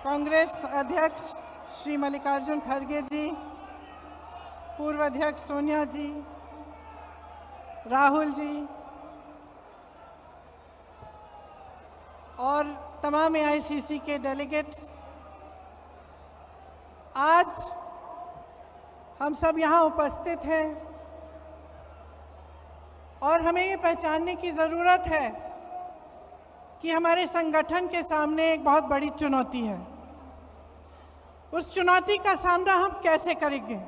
कांग्रेस अध्यक्ष श्री मल्लिकार्जुन खड़गे जी, पूर्व अध्यक्ष सोनिया जी, राहुल जी और तमाम AICC के डेलीगेट्स, आज हम सब यहाँ उपस्थित हैं और हमें ये पहचानने की ज़रूरत है कि हमारे संगठन के सामने एक बहुत बड़ी चुनौती है। उस चुनौती का सामना हम कैसे करेंगे,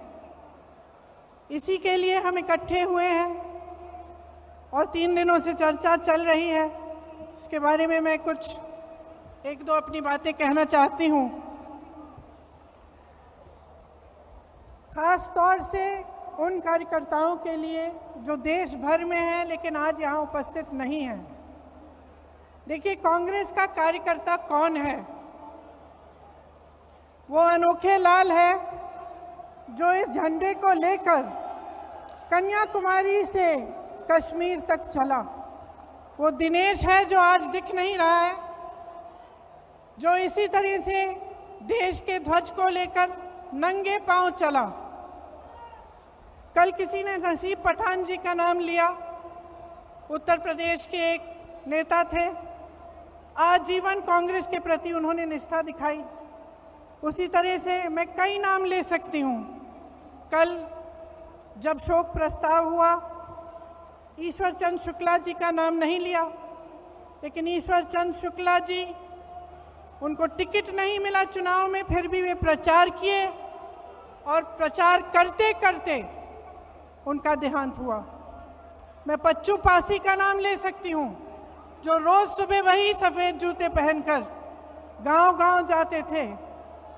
इसी के लिए हम इकट्ठे हुए हैं और 3 दिनों से चर्चा चल रही है। इसके बारे में मैं कुछ एक दो अपनी बातें कहना चाहती हूँ। खास तौर से उन कार्यकर्ताओं के लिए जो देश भर में हैं लेकिन आज यहाँ उपस्थित नहीं हैं। देखिए, कांग्रेस का कार्यकर्ता कौन है? वो अनोखे लाल है जो इस झंडे को लेकर कन्याकुमारी से कश्मीर तक चला। वो दिनेश है जो आज दिख नहीं रहा है, जो इसी तरह से देश के ध्वज को लेकर नंगे पांव चला। कल किसी ने नसीब पठान जी का नाम लिया, उत्तर प्रदेश के एक नेता थे। आजीवन कांग्रेस के प्रति उन्होंने निष्ठा दिखाई। उसी तरह से मैं कई नाम ले सकती हूँ। कल जब शोक प्रस्ताव हुआ, ईश्वर चंद शुक्ला जी का नाम नहीं लिया, लेकिन ईश्वर चंद शुक्ला जी, उनको टिकट नहीं मिला चुनाव में, फिर भी वे प्रचार किए और प्रचार करते करते उनका देहांत हुआ। मैं पच्चू पासी का नाम ले सकती हूँ, जो रोज सुबह वही सफ़ेद जूते पहनकर गांव-गांव जाते थे,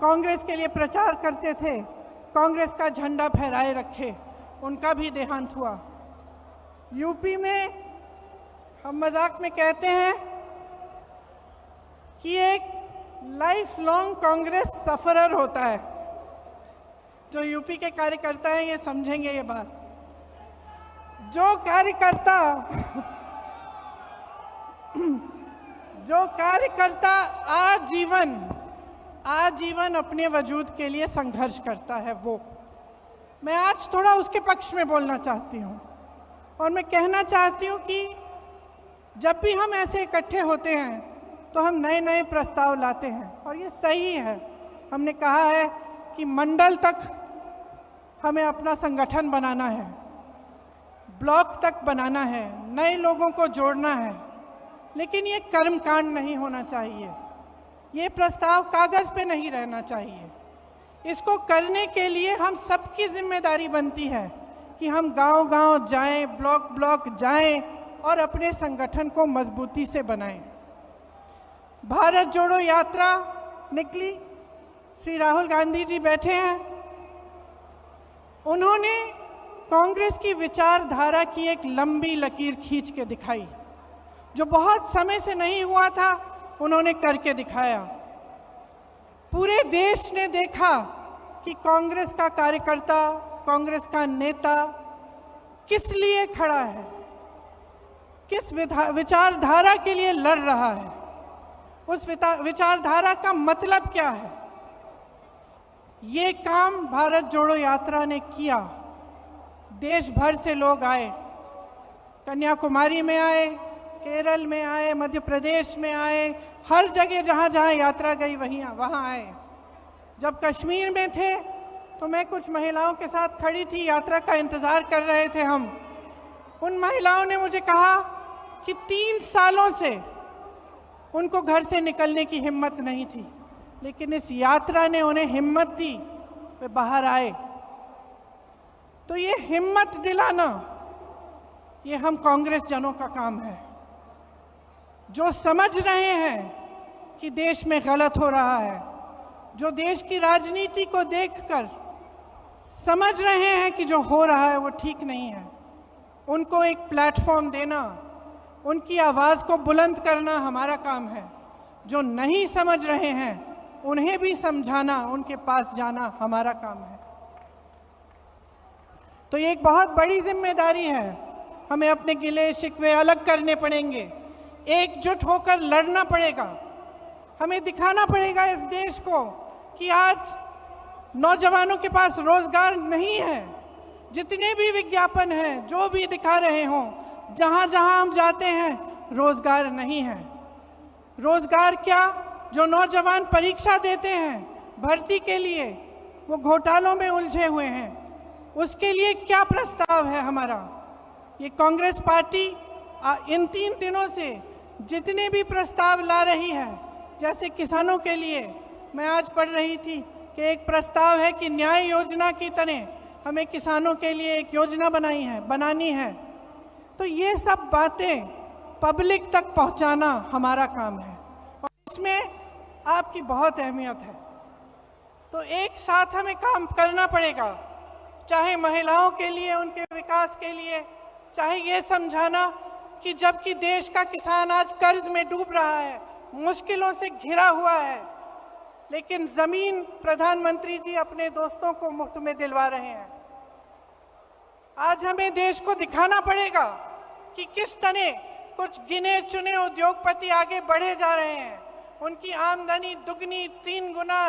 कांग्रेस के लिए प्रचार करते थे, कांग्रेस का झंडा फहराए रखे। उनका भी देहांत हुआ। यूपी में हम मजाक में कहते हैं कि एक लाइफ लॉन्ग कांग्रेस सफरर होता है। जो यूपी के कार्यकर्ता हैं ये समझेंगे ये बात। जो कार्यकर्ता आजीवन अपने वजूद के लिए संघर्ष करता है, वो मैं आज थोड़ा उसके पक्ष में बोलना चाहती हूँ। और मैं कहना चाहती हूँ कि जब भी हम ऐसे इकट्ठे होते हैं तो हम नए नए प्रस्ताव लाते हैं और ये सही है। हमने कहा है कि मंडल तक हमें अपना संगठन बनाना है, ब्लॉक तक बनाना है, नए लोगों को जोड़ना है, लेकिन ये कर्मकांड नहीं होना चाहिए। ये प्रस्ताव कागज़ पे नहीं रहना चाहिए। इसको करने के लिए हम सबकी जिम्मेदारी बनती है कि हम गांव-गांव जाएं, ब्लॉक ब्लॉक जाएं और अपने संगठन को मजबूती से बनाएं। भारत जोड़ो यात्रा निकली, श्री राहुल गांधी जी बैठे हैं। उन्होंने कांग्रेस की विचारधारा की एक लंबी लकीर खींच के दिखाई। जो बहुत समय से नहीं हुआ था, उन्होंने करके दिखाया। पूरे देश ने देखा कि कांग्रेस का कार्यकर्ता, कांग्रेस का नेता किस लिए खड़ा है, किस विचारधारा के लिए लड़ रहा है, उस विचारधारा का मतलब क्या है। ये काम भारत जोड़ो यात्रा ने किया। देश भर से लोग आए, कन्याकुमारी में आए, केरल में आए, मध्य प्रदेश में आए, हर जगह जहाँ जहाँ यात्रा गई वहाँ आए। जब कश्मीर में थे तो मैं कुछ महिलाओं के साथ खड़ी थी, यात्रा का इंतज़ार कर रहे थे हम। उन महिलाओं ने मुझे कहा कि 3 सालों से उनको घर से निकलने की हिम्मत नहीं थी, लेकिन इस यात्रा ने उन्हें हिम्मत दी, वे बाहर आए। तो ये हिम्मत दिलाना, ये हम कांग्रेस जनों का काम है, जो समझ रहे हैं कि देश में गलत हो रहा है, जो देश की राजनीति को देखकर समझ रहे हैं कि जो हो रहा है वो ठीक नहीं है। उनको एक प्लेटफॉर्म देना, उनकी आवाज़ को बुलंद करना हमारा काम है। जो नहीं समझ रहे हैं उन्हें भी समझाना, उनके पास जाना हमारा काम है। तो ये एक बहुत बड़ी जिम्मेदारी है। हमें अपने गिले शिकवे अलग करने पड़ेंगे, एकजुट होकर लड़ना पड़ेगा। हमें दिखाना पड़ेगा इस देश को कि आज नौजवानों के पास रोजगार नहीं है। जितने भी विज्ञापन हैं, जो भी दिखा रहे हों, जहां जहां हम जाते हैं रोजगार नहीं है। रोजगार क्या, जो नौजवान परीक्षा देते हैं भर्ती के लिए, वो घोटालों में उलझे हुए हैं। उसके लिए क्या प्रस्ताव है हमारा? ये कांग्रेस पार्टी इन 3 दिनों से जितने भी प्रस्ताव ला रही है, जैसे किसानों के लिए मैं आज पढ़ रही थी कि एक प्रस्ताव है कि न्याय योजना की तरह हमें किसानों के लिए एक योजना बनानी है। तो ये सब बातें पब्लिक तक पहुंचाना हमारा काम है और इसमें आपकी बहुत अहमियत है। तो एक साथ हमें काम करना पड़ेगा, चाहे महिलाओं के लिए, उनके विकास के लिए, चाहे ये समझाना कि जबकि देश का किसान आज कर्ज में डूब रहा है, मुश्किलों से घिरा हुआ है, लेकिन जमीन प्रधानमंत्री जी अपने दोस्तों को मुफ्त में दिलवा रहे हैं। आज हमें देश को दिखाना पड़ेगा कि किस तरह कुछ गिने चुने उद्योगपति आगे बढ़े जा रहे हैं, उनकी आमदनी दुगनी 3 गुना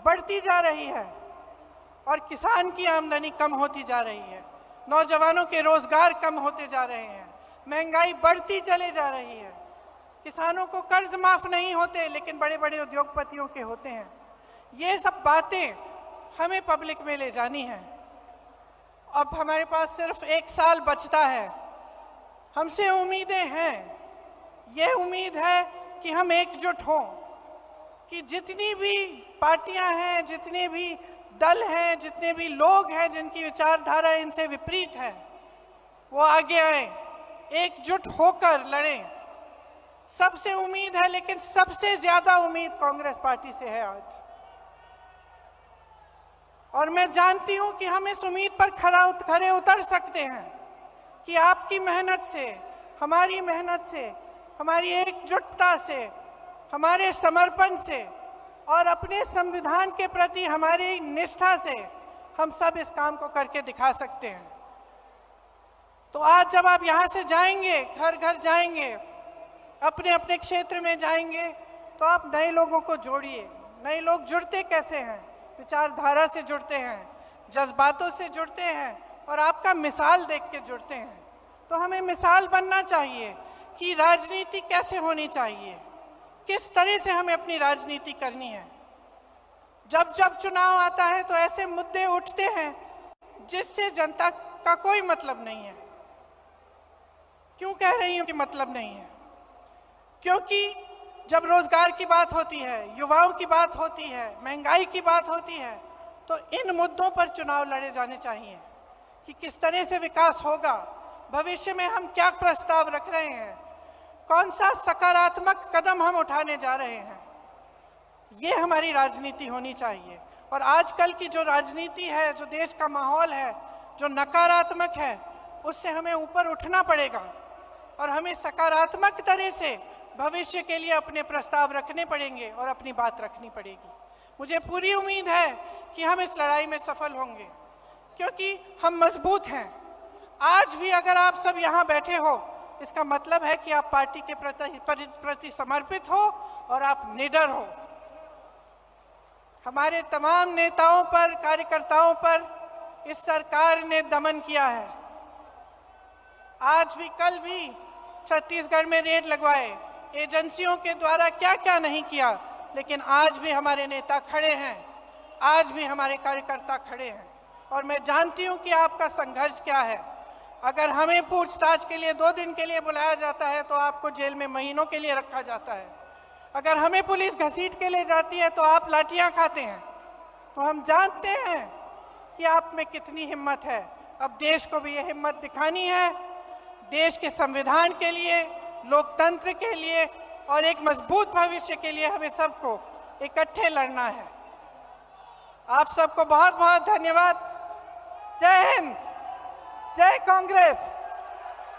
बढ़ती जा रही है और किसान की आमदनी कम होती जा रही है, नौजवानों के रोजगार कम होते जा रहे हैं, महंगाई बढ़ती चले जा रही है, किसानों को कर्ज माफ नहीं होते लेकिन बड़े बड़े उद्योगपतियों के होते हैं। ये सब बातें हमें पब्लिक में ले जानी है। अब हमारे पास सिर्फ 1 साल बचता है, हमसे उम्मीदें हैं। ये उम्मीद है कि हम एकजुट हों, कि जितनी भी पार्टियां हैं, जितने भी दल हैं, जितने भी लोग हैं जिनकी विचारधारा इनसे विपरीत है, वो आगे आए, एकजुट होकर लड़ें। सबसे उम्मीद है, लेकिन सबसे ज्यादा उम्मीद कांग्रेस पार्टी से है आज। और मैं जानती हूं कि हम इस उम्मीद पर खरे उतर सकते हैं कि आपकी मेहनत से, हमारी मेहनत से, हमारी एकजुटता से, हमारे समर्पण से और अपने संविधान के प्रति हमारी निष्ठा से हम सब इस काम को करके दिखा सकते हैं। तो आज जब आप यहाँ से जाएंगे, घर घर जाएंगे, अपने अपने क्षेत्र में जाएंगे, तो आप नए लोगों को जोड़िए। नए लोग जुड़ते कैसे हैं? विचारधारा से जुड़ते हैं, जज्बातों से जुड़ते हैं और आपका मिसाल देख के जुड़ते हैं। तो हमें मिसाल बनना चाहिए कि राजनीति कैसे होनी चाहिए, किस तरह से हमें अपनी राजनीति करनी है। जब जब चुनाव आता है तो ऐसे मुद्दे उठते हैं जिससे जनता का कोई मतलब नहीं है। क्यों कह रही हूं कि मतलब नहीं है? क्योंकि जब रोजगार की बात होती है, युवाओं की बात होती है, महंगाई की बात होती है, तो इन मुद्दों पर चुनाव लड़े जाने चाहिए कि किस तरह से विकास होगा, भविष्य में हम क्या प्रस्ताव रख रहे हैं, कौन सा सकारात्मक कदम हम उठाने जा रहे हैं। ये हमारी राजनीति होनी चाहिए। और आजकल की जो राजनीति है, जो देश का माहौल है, जो नकारात्मक है, उससे हमें ऊपर उठना पड़ेगा और हमें सकारात्मक तरह से भविष्य के लिए अपने प्रस्ताव रखने पड़ेंगे और अपनी बात रखनी पड़ेगी। मुझे पूरी उम्मीद है कि हम इस लड़ाई में सफल होंगे, क्योंकि हम मजबूत हैं। आज भी अगर आप सब यहाँ बैठे हो, इसका मतलब है कि आप पार्टी के प्रति समर्पित हो और आप निडर हो। हमारे तमाम नेताओं पर, कार्यकर्ताओं पर इस सरकार ने दमन किया है। आज भी, कल भी छत्तीसगढ़ में रेड लगवाए, एजेंसियों के द्वारा क्या क्या नहीं किया, लेकिन आज भी हमारे नेता खड़े हैं, आज भी हमारे कार्यकर्ता खड़े हैं। और मैं जानती हूं कि आपका संघर्ष क्या है। अगर हमें पूछताछ के लिए 2 दिन के लिए बुलाया जाता है तो आपको जेल में महीनों के लिए रखा जाता है। अगर हमें पुलिस घसीट के ले जाती है तो आप लाठियां खाते हैं। तो हम जानते हैं कि आप में कितनी हिम्मत है। अब देश को भी ये हिम्मत दिखानी है, देश के संविधान के लिए, लोकतंत्र के लिए और एक मजबूत भविष्य के लिए हमें सबको इकट्ठे लड़ना है। आप सबको बहुत बहुत धन्यवाद। जय हिंद, जय कांग्रेस।